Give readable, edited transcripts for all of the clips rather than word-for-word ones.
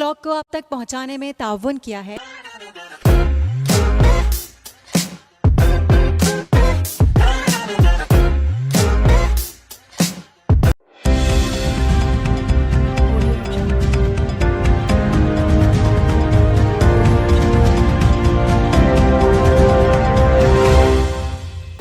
Talk को आप तक पहुंचाने में ताउन किया है।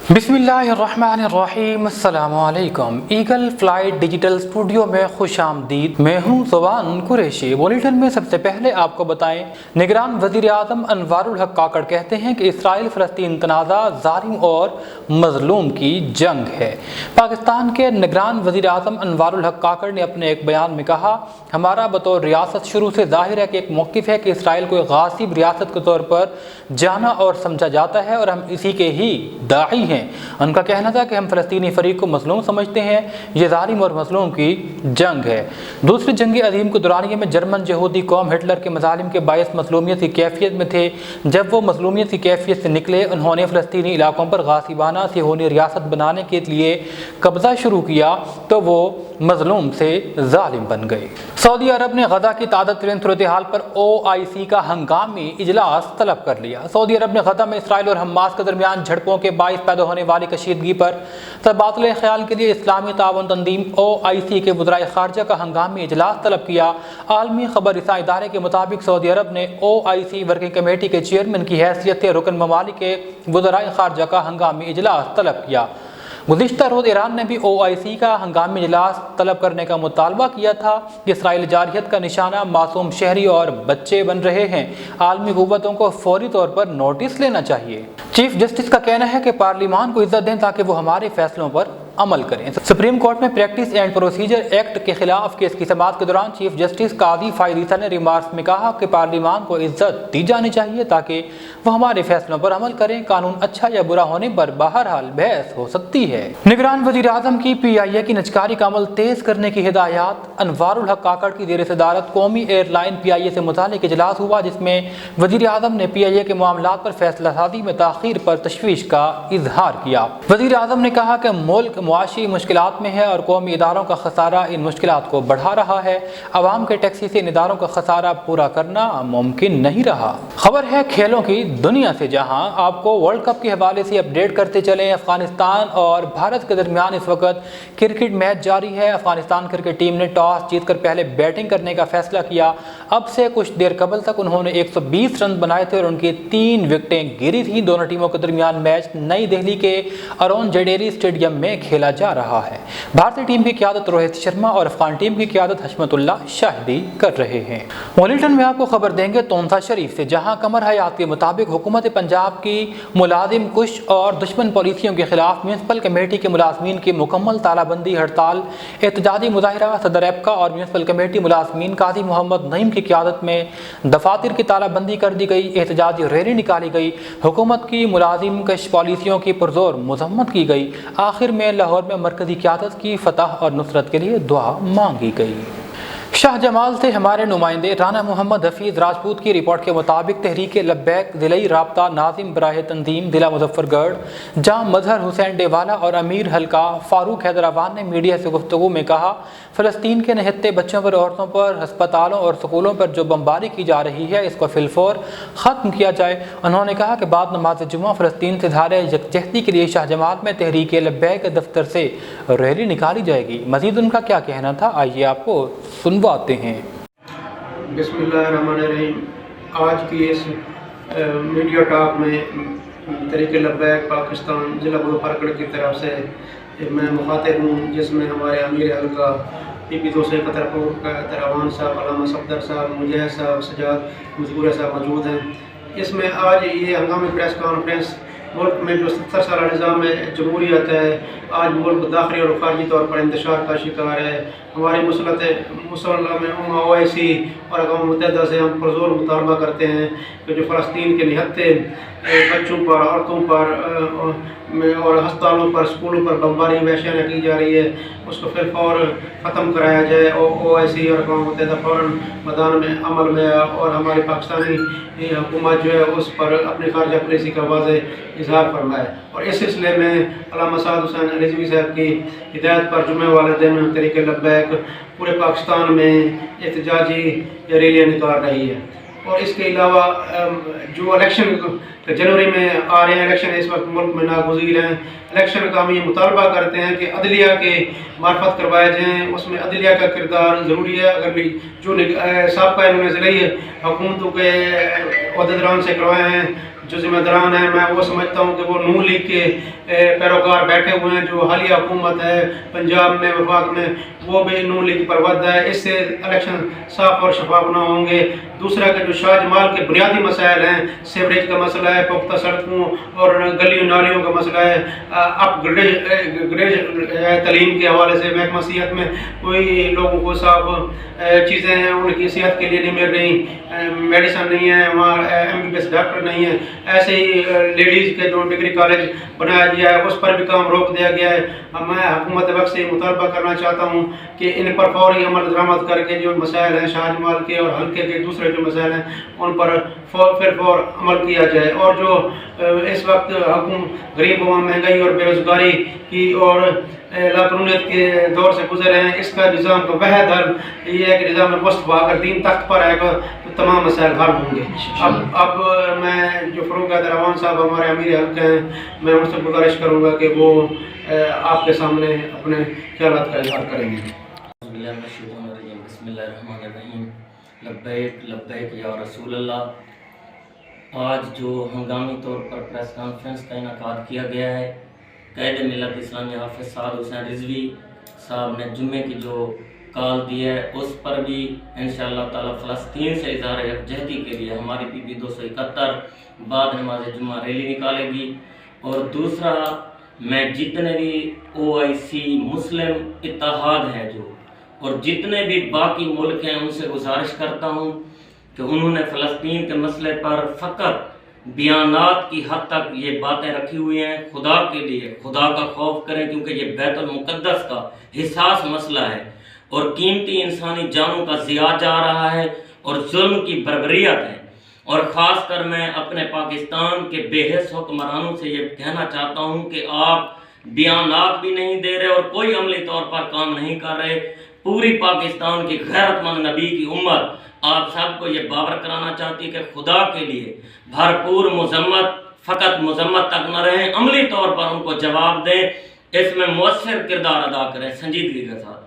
बिस्मिल्लाहिर्रहमानिर्रहीम, अस्सलामुअलैकुम। ईगल फ्लाइट डिजिटल स्टूडियो में खुश आमदीद। मैं हूँ ज़ुबान कुरैशी। बुलेटिन में सबसे पहले आपको बताएं, निगरान वज़ीर आज़म अनवारुल हक काकड़ कहते हैं कि इसराइल फ़लस्तीन तनाज़ा ज़ालिम और मज़लूम की जंग है। पाकिस्तान के निगरान वज़ीर आज़म अनवारुल हक काकड़ ने अपने एक बयान में कहा, हमारा बतौर रियासत शुरू से ज़ाहिर है कि एक मौक़िफ़ है कि इसराइल को एक गासिब रियासत के तौर पर जाना और समझा जाता है और हम इसी के ही दाई हैं। उनका कहना था कि हम फ़लस्तीनी फ़रीक को मज़लूम समझते हैं। ये ज़ालिम और मज़लूम की जंग है। दूसरी जंग अज़ीम के दौरानिए में जर्मन यहूदी कौम हिटलर के मज़ालिम के बायस मज़लूमियत की कैफियत में थे। जब वो मज़लूमियत की कैफियत से निकले, उन्होंने फ़लस्तीनी इलाकों पर गासिबाना सिहोनी रियासत बनाने के लिए कब्ज़ा शुरू किया तो वो मज़लूम से ज़ालिम बन गए। सऊदी अरब ने गज़ा की तादाद तरीन सूरत हाल पर OIC का हंगामी इजलास तलब कर लिया। सऊदी अरब ने गज़ा में इसराइल और हमास के दरमियान झड़पों के बायस पैदा होने वाली कशीदगी पर तबादले ख्याल के लिए इस्लामी ताउन तंजीम OIC के वज़राए ख़ारजा का हंगामी इजलास तलब किया। आलमी खबर रिसाई इदारे के मुताबिक सऊदी अरब ने OIC वर्किंग कमेटी के चेयरमैन की हैसियत से रुकन ममालिक के वज़राए ख़ारजा का हंगामी इजलास तलब किया। गुज़िश्ता रोज़ ईरान ने भी OIC का हंगामी इजलास तलब करने का मुतालबा किया था कि इसराइल जारहियत का निशाना मासूम शहरी और बच्चे बन रहे हैं। आलमी क़ुव्वतों को फौरी तौर पर नोटिस लेना चाहिए। चीफ जस्टिस का कहना है कि पार्लिमान को इज्जत दें ताकि वो हमारे फैसलों पर अमल करें। सुप्रीम कोर्ट में प्रैक्टिस एंड प्रोसीजर एक्ट के खिलाफ केस की समाअत के दौरान चीफ जस्टिस काजी फायद ईसा ने रिमार्क्स में कहा कि पार्लिमान को इज्जत दी जानी चाहिए ताकि वह हमारे फैसलों पर अमल करें। कानून अच्छा या बुरा होने पर बहरहाल बहस हो सकती है। निगरान वज़ीर आज़म की PIA की निजकारी का अमल तेज करने की हिदायत। अनवारुल हक काकड़ की ज़ेर सदारत कौमी एयरलाइन PIA से मुतालिक इजलास हुआ, जिसमें वज़ीर आज़म ने PIA के मामलात पर फैसला साजी में ताख़ीर पर तशवीश का इजहार किया। वज़ीर आज़म ने कहा कि मुल्क मुआशी मुश्किलात में है और कौमी इदारों का खसारा इन मुश्किलात को बढ़ा रहा है। अवाम के टैक्सी से इन इदारों का खसारा पूरा करना मुमकिन नहीं रहा। खबर है खेलों की दुनिया से, जहां आपको वर्ल्ड कप के हवाले से अपडेट करते चलें। अफगानिस्तान और भारत के दरमियान इस वक्त क्रिकेट मैच जारी है। अफगानिस्तान क्रिकेट टीम ने टॉस जीतकर पहले बैटिंग करने का फैसला किया। अब से कुछ देर कबल तक उन्होंने 120 रन बनाए थे और उनकी 3 विकेटें गिरी थी। दोनों टीमों के दरमियान मैच नई दिल्ली के अरुण जेडेरी स्टेडियम में खेला जा रहा है। भारतीय टीम की क़यादत रोहित शर्मा और अफगान टीम की क़यादत हशमतुल्लाह शाहिदी कर रहे हैं। बुलेटिन में आपको खबर देंगे तोंसा शरीफ से, जहां कमर हयात के मुताबिक हुकूमत पंजाब की मुलाजिम कुश और दुश्मन पॉलिसियों के खिलाफ म्यूनसिपल कमेटी के मुलाजमीन की मुकम्मल तालाबंदी हड़ताल, एहतजाजी मुजाहिरा। सदर एबका और म्यूनसिपल कमेटी मुलाजमीन काजी मोहम्मद नईम की क़यादत में दफातर की तालाबंदी कर दी गई। एहतजाजी रैली निकाली गई। हुकूमत की मुलाजिम कश पॉलिसियों की पुरजोर मजम्मत की गई। आखिर में लाहौर में मरकज़ी क़यादत की फतह और नुसरत के लिए दुआ मांगी गई। शाह जमाल से हमारे नुमाइंदे राना मोहम्मद हफीज़ राजपूत की रिपोर्ट के मुताबिक तहरीक लब्बैक ज़िलई राब्ता नाज़िम बराह तंजीम ज़िला मुज़फ़्फ़रगढ़ जहाँ मजहर हुसैन डेवाला और अमीर हल्का फ़ारूक हैदराबाद ने मीडिया से गुफ्तगू में कहा, फ़लस्तीन के नहत्ते बच्चों पर, औरतों पर, हस्पतालों और स्कूलों पर जो बमबारी की जा रही है, इसको फिलफौर ख़त्म किया जाए। उन्होंने कहा कि बाद नमाज जुमा फ़लस्तीन से इज़हार यकजहती के लिए शाह जमाल में तहरीक लब्बैक के दफ्तर से रैली निकाली जाएगी। मज़ीद उनका क्या कहना था, आइए आपको सुनवाते हैं। बिस्मिल्लाहिर्रहमानिर्रहीम। आज की इस मीडिया टॉक में तहरीक लब्बैक पाकिस्तान ज़िला मुज़फ़्फ़रगढ़ की तरफ से मैं मुखातिब हूँ, जिसमें हमारे अमीर हल्का PP 271 का तरवान साहब, अल्लामा सफदर साहब, मुजैद साहब, सजाद मजबूर साहब मौजूद हैं। इसमें आज ये हंगामी प्रेस कॉन्फ्रेंस मुल्क में जो 70 साल निज़ाम में जमहूरियत है, आज मुल्क दाखिली और ख़ारजी तौर पर इंतशार का शिकार है। हमारी मुसलमान OIC और अक़वाम मुत्तहिदा से हम पुरज़ोर मुतालबा करते हैं कि जो फ़लस्तीन के निहत्ते बच्चों पर, औरतों पर और अस्पतालों पर, स्कूलों पर बमबारी वहशियाना की जा रही है, उसको फिर फौर ख़त्म कराया जाए। OIC और अक़वाम मुत्तहिदा फ़ौरन मैदान में अमल में और हमारी पाकिस्तानी हुकूमत जो है उस पर अपनी ख़ारजा पॉलिसी का वाज़ेह इज़हार फरमाए। और इस सिलसिले में अल्लामा साद हुसैन रिजवी साहब की हिदायत पर जुमे वाले दिन तहरीक लब्बैक पूरे पाकिस्तान में एहतजाजी रैलियाँ निकाल रही है। और इसके अलावा जो इलेक्शन जनवरी में आ रहे हैं, इलेक्शन इस वक्त मुल्क में नागुज़ीर हैं। इलेक्शन का हम ये मुतालबा करते हैं कि अदलिया के मार्फत करवाए जाएँ, उसमें अदलिया का किरदार ज़रूरी है। अगर भी जो साबका इन्होंने ज़िले हुकूमतों के अहदेदारान से करवाए हैं, जो ज़िम्मेदारान हैं, मैं वो समझता हूँ कि वो नून लीग के पैरोकार बैठे हुए हैं। जो हालिया हुकूमत है पंजाब में, वफाक में, वो भी नून लीग पर वद है। इससे इलेक्शन साफ और शफाफ ना होंगे। दूसरा कि जो शाहजमाल के बुनियादी मसाइल हैं, सीवरेज का मसला है, पुख्ता सड़कों और गलियों नालियों का मसला है, अपग्रेड तालीम के हवाले से महकमा सेहत में कोई लोगों को साफ चीज़ें हैं उनकी सेहत के लिए नहीं मिल रही, मेडिसन नहीं है, वहाँ MBBS डॉक्टर नहीं है। ऐसे ही लेडीज़ के जो डिग्री कॉलेज बनाया गया है उस पर भी काम रोक दिया गया है। मैं हुकूमत वक्त से मुतालबा करना चाहता हूँ कि इन पर फौरी अमल दरामद करके जो मसाइल हैं शाहजमाल के और हल्के के दूसरे जो मसाइल हैं उन पर फौर अमल किया जाए। और जो इस वक्त गरीब महंगाई और बेरोज़गारी की और लाकानूनियत के दौर से गुजर रहे हैं, इसका निज़ाम का वहद हल ये है कि निज़ाम मुस्तफ़ा अगर दीन तख्त पर आएगा तो तमाम मसाइल हल होंगे। अब मैं जो फ़रूक अहमद साहब हमारे अमीर हल्के हैं, मैं उनसे गुजारिश करूँगा कि वो आपके सामने अपने ख्यालात का इज़हार करेंगे। बिस्मिल्लाहिर्रहमानिर्रहीम। लब्बैक लब्बैक या रसूल अल्लाह। आज जो हंगामी तौर पर प्रेस कॉन्फ्रेंस का इनेकाद किया गया है, कायदे मिलत इस्लामी हाफिज़ साद हुसैन रिजवी साहब ने जुम्मे की जो कॉल दी है उस पर भी इंशाअल्लाह ताला फ़लस्तीन से इज़हार यकजहती के लिए हमारी PP 271 बाद नमाज जुम्मा रैली निकालेगी। और दूसरा, मैं जितने भी OIC मुस्लिम इत्तेहाद हैं जो और जितने भी बाकी मुल्क हैं उनसे गुजारिश करता हूँ कि उन्होंने फ़लस्तीन के मसले पर फ़कत बयानात की हद तक ये बातें रखी हुई हैं। खुदा के लिए खुदा का खौफ करें, क्योंकि ये बैतुल मुक़द्दस का हिसास मसला है और कीमती इंसानी जानों का ज़िया जा रहा है और जुल्म की बर्बरियत है। और ख़ास कर मैं अपने पाकिस्तान के बेहिस हुक्मरानों से ये कहना चाहता हूँ कि आप बयानात भी नहीं दे रहे और कोई अमली तौर पर काम नहीं कर रहे। पूरी पाकिस्तान की गैरतमंद नबी की उम्मत आप सबको ये बावर कराना चाहती है कि खुदा के लिए भरपूर मजम्मत, फ़कत मजम्मत तक न रहें, अमली तौर पर उनको जवाब दें, इसमें मुअस्सिर किरदार अदा करें संजीदगी के साथ।